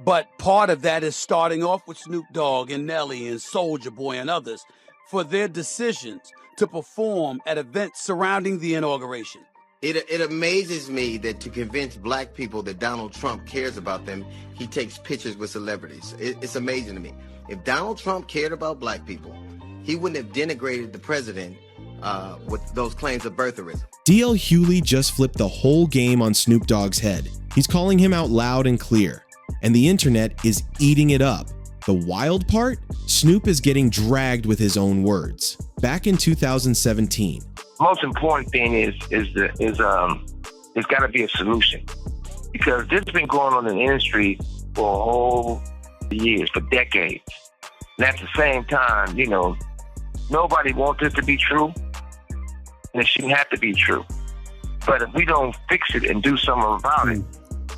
But part of that is starting off with Snoop Dogg and Nelly and Soulja Boy and others for their decisions to perform at events surrounding the inauguration. It amazes me that to convince black people that Donald Trump cares about them, he takes pictures with celebrities. It's amazing to me. If Donald Trump cared about black people, he wouldn't have denigrated the president with those claims of birtherism. DL Hughley just flipped the whole game on Snoop Dogg's head. He's calling him out loud and clear, and the internet is eating it up. The wild part? Snoop is getting dragged with his own words. Back in 2017, most important thing is there's got to be a solution, because this has been going on in the industry for a whole years, for decades. And at the same time, you know, nobody wants this to be true, and it shouldn't have to be true. But if we don't fix it and do something about it,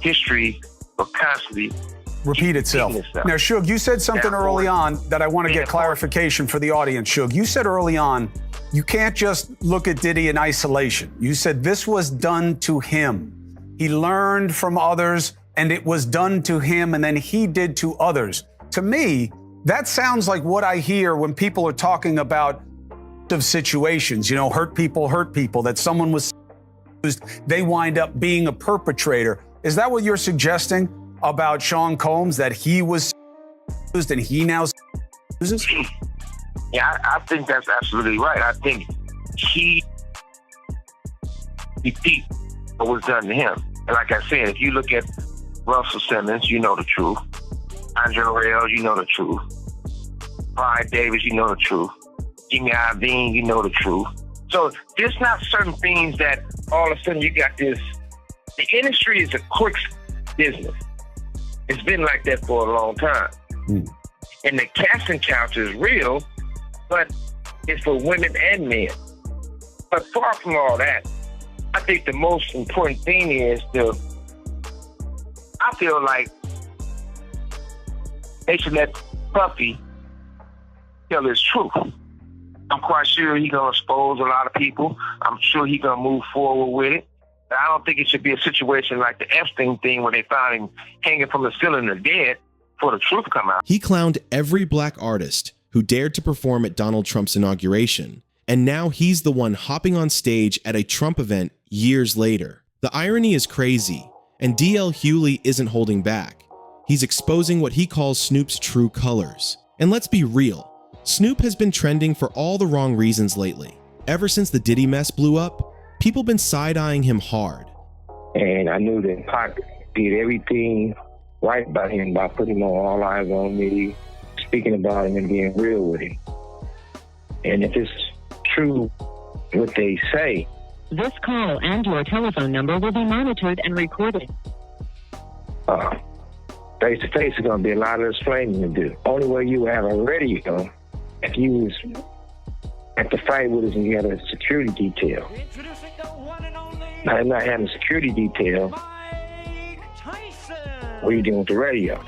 history will constantly repeat itself. Now, Suge, you said something early on that I want to get clarification for the audience. Suge, you said early on, you can't just look at Diddy in isolation. You said this was done to him. He learned from others, and it was done to him, and then he did to others. To me, that sounds like what I hear when people are talking about of situations, you know, hurt people, that someone was used, they wind up being a perpetrator. Is that what you're suggesting about Sean Combs, that he was used and he now uses? Yeah, I think that's absolutely right. I think he repeat what was done to him. And like I said, if you look at Russell Simmons, you know the truth. Andre Rail, you know the truth. Brian Davis, you know the truth. Jimmy Iovine, you know the truth. So there's not certain things that all of a sudden you got this. The industry is a quick business. It's been like that for a long time. And the casting couch is real, but it's for women and men. But far from all that, I think the most important thing is I feel like they should let Puffy tell his truth. I'm quite sure he's going to expose a lot of people. I'm sure he's going to move forward with it. I don't think it should be a situation like the Epstein thing where they found him hanging from the ceiling or dead for the truth to come out. He clowned every black artist who dared to perform at Donald Trump's inauguration, and now he's the one hopping on stage at a Trump event years later. The irony is crazy, and DL Hughley isn't holding back. He's exposing what he calls Snoop's true colors. And let's be real, Snoop has been trending for all the wrong reasons lately. Ever since the Diddy mess blew up, people been side-eyeing him hard. And I knew that Pac did everything right by him by putting him on All Eyes on Me, speaking about him and being real with him. And if it's true what they say, this call and your telephone number will be monitored and recorded. Face-to-face is going to be a lot of explaining to do. Only way you have a radio if you was at the fight with us and you had a security detail. Now, not having a security detail, what are you doing with the radio?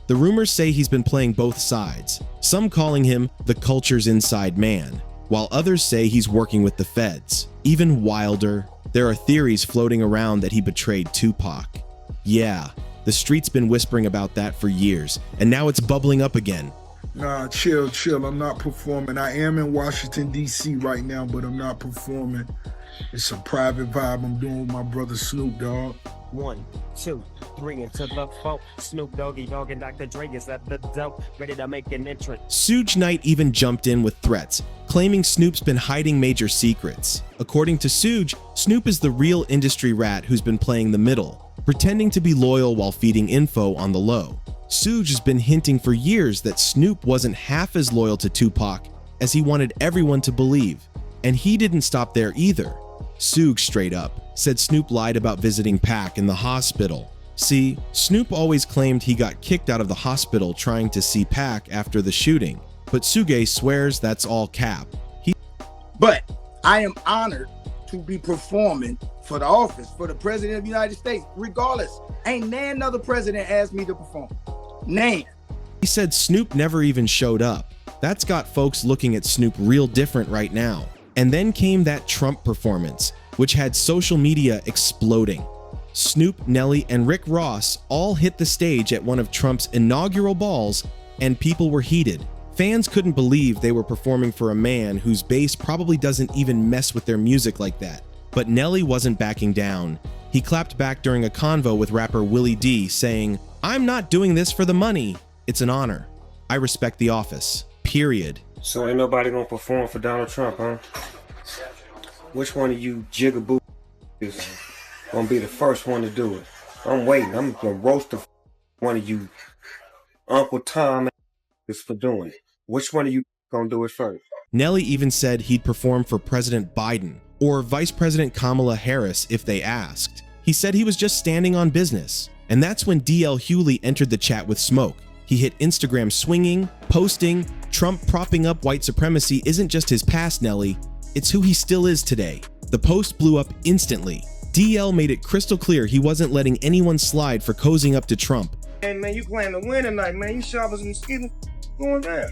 The rumors say he's been playing both sides, some calling him the culture's inside man, while others say he's working with the feds. Even wilder, there are theories floating around that he betrayed Tupac. Yeah, the street's been whispering about that for years, and now it's bubbling up again. Nah, chill. I'm not performing. I am in Washington, D.C. right now, but I'm not performing. It's a private vibe I'm doing with my brother Snoop Dogg. 1, 2, 3 into the funk. Snoop Doggy Dogg and Dr. Dre is at the dope, ready to make an entrance. Suge Knight even jumped in with threats, claiming Snoop's been hiding major secrets. According to Suge, Snoop is the real industry rat who's been playing the middle, pretending to be loyal while feeding info on the low. Suge has been hinting for years that Snoop wasn't half as loyal to Tupac as he wanted everyone to believe, and he didn't stop there either. Suge straight up said Snoop lied about visiting Pac in the hospital. See, Snoop always claimed he got kicked out of the hospital trying to see Pac after the shooting, but Suge swears that's all cap. But I am honored to be performing for the office for the President of the United States, regardless. Ain't nan other president asked me to perform. Nan. He said Snoop never even showed up. That's got folks looking at Snoop real different right now. And then came that Trump performance, which had social media exploding. Snoop, Nelly, and Rick Ross all hit the stage at one of Trump's inaugural balls, and people were heated. Fans couldn't believe they were performing for a man whose bass probably doesn't even mess with their music like that. But Nelly wasn't backing down. He clapped back during a convo with rapper Willie D, saying, "I'm not doing this for the money. It's an honor. I respect the office. Period." So ain't nobody gonna perform for Donald Trump, huh? Which one of you jigaboo is gonna be the first one to do it? I'm waiting. I'm gonna roast the one of you Uncle Tom is for doing it. Which one of you gonna do it first? Nelly even said he'd perform for President Biden or Vice President Kamala Harris if they asked. He said he was just standing on business. And that's when DL Hughley entered the chat with smoke. He hit Instagram swinging, posting, "Trump propping up white supremacy isn't just his past, Nelly, it's who he still is today." The post blew up instantly. DL made it crystal clear he wasn't letting anyone slide for cozying up to Trump. Hey man, you playing to win tonight, man. You sharp as a mosquito going down.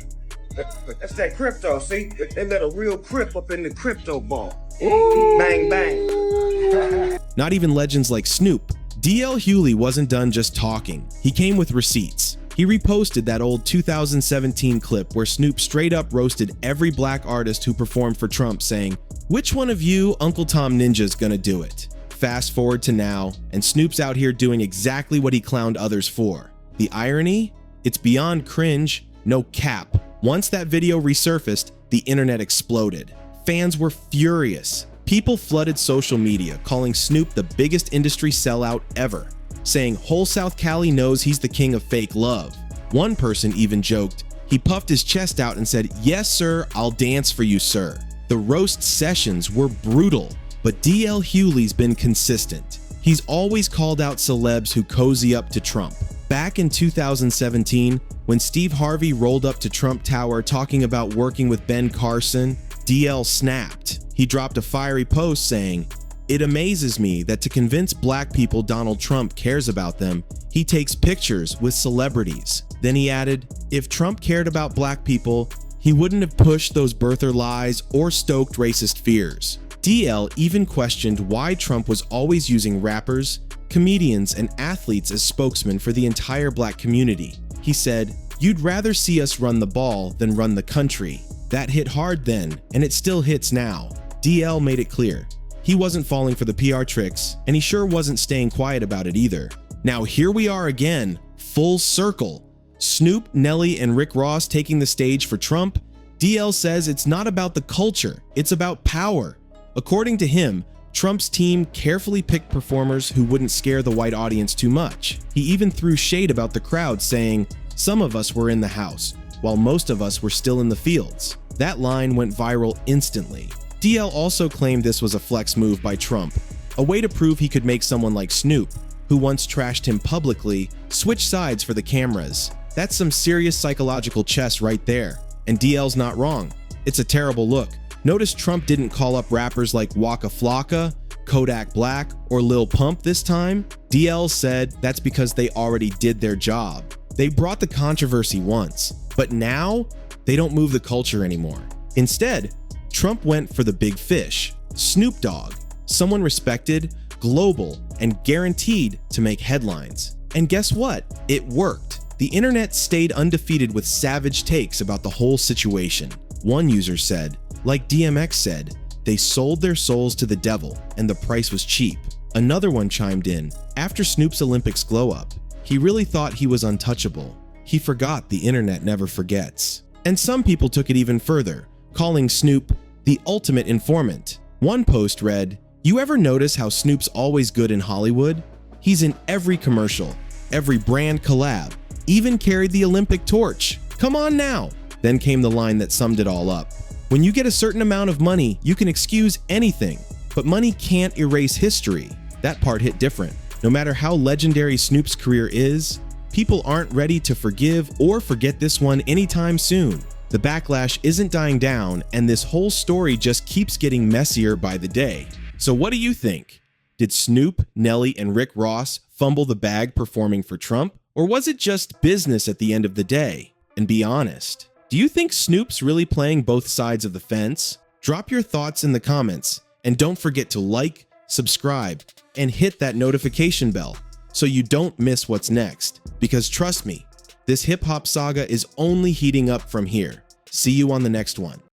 That's that crypto, see? They let a real crip up in the crypto ball. Ooh. Bang, bang. Not even legends like Snoop. DL Hughley wasn't done just talking. He came with receipts. He reposted that old 2017 clip where Snoop straight up roasted every black artist who performed for Trump, saying, "Which one of you Uncle Tom Ninja's gonna do it?" Fast forward to now, and Snoop's out here doing exactly what he clowned others for. The irony? It's beyond cringe, no cap. Once that video resurfaced, the internet exploded. Fans were furious. People flooded social media, calling Snoop the biggest industry sellout ever, saying whole South Cali knows he's the king of fake love. One person even joked, he puffed his chest out and said, "Yes, sir, I'll dance for you, sir." The roast sessions were brutal, but DL Hughley's been consistent. He's always called out celebs who cozy up to Trump. Back in 2017, when Steve Harvey rolled up to Trump Tower talking about working with Ben Carson, DL snapped. He dropped a fiery post saying, "It amazes me that to convince black people Donald Trump cares about them, he takes pictures with celebrities." Then he added, "If Trump cared about black people, he wouldn't have pushed those birther lies or stoked racist fears." DL even questioned why Trump was always using rappers, comedians, and athletes as spokesmen for the entire black community. He said, "You'd rather see us run the ball than run the country." That hit hard then, and it still hits now. DL made it clear. He wasn't falling for the PR tricks, and he sure wasn't staying quiet about it either. Now here we are again, full circle. Snoop, Nelly, and Rick Ross taking the stage for Trump. DL says it's not about the culture, it's about power. According to him, Trump's team carefully picked performers who wouldn't scare the white audience too much. He even threw shade about the crowd, saying, "Some of us were in the house, while most of us were still in the fields." That line went viral instantly. DL also claimed this was a flex move by Trump, a way to prove he could make someone like Snoop, who once trashed him publicly, switch sides for the cameras. That's some serious psychological chess right there. And DL's not wrong. It's a terrible look. Notice Trump didn't call up rappers like Waka Flocka, Kodak Black, or Lil Pump this time. DL said that's because they already did their job. They brought the controversy once, but now they don't move the culture anymore. Instead, Trump went for the big fish, Snoop Dogg, someone respected, global, and guaranteed to make headlines. And guess what? It worked. The internet stayed undefeated with savage takes about the whole situation. One user said, like DMX said, they sold their souls to the devil and the price was cheap. Another one chimed in, after Snoop's Olympics glow up, he really thought he was untouchable. He forgot the internet never forgets. And some people took it even further, calling Snoop the ultimate informant. One post read, "You ever notice how Snoop's always good in Hollywood? He's in every commercial, every brand collab, even carried the Olympic torch. Come on now." Then came the line that summed it all up. When you get a certain amount of money, you can excuse anything, but money can't erase history. That part hit different. No matter how legendary Snoop's career is, people aren't ready to forgive or forget this one anytime soon. The backlash isn't dying down, and this whole story just keeps getting messier by the day. So what do you think? Did Snoop, Nelly, and Rick Ross fumble the bag performing for Trump? Or was it just business at the end of the day? And be honest, do you think Snoop's really playing both sides of the fence? Drop your thoughts in the comments, and don't forget to like, subscribe, and hit that notification bell so you don't miss what's next. Because trust me, this hip-hop saga is only heating up from here. See you on the next one.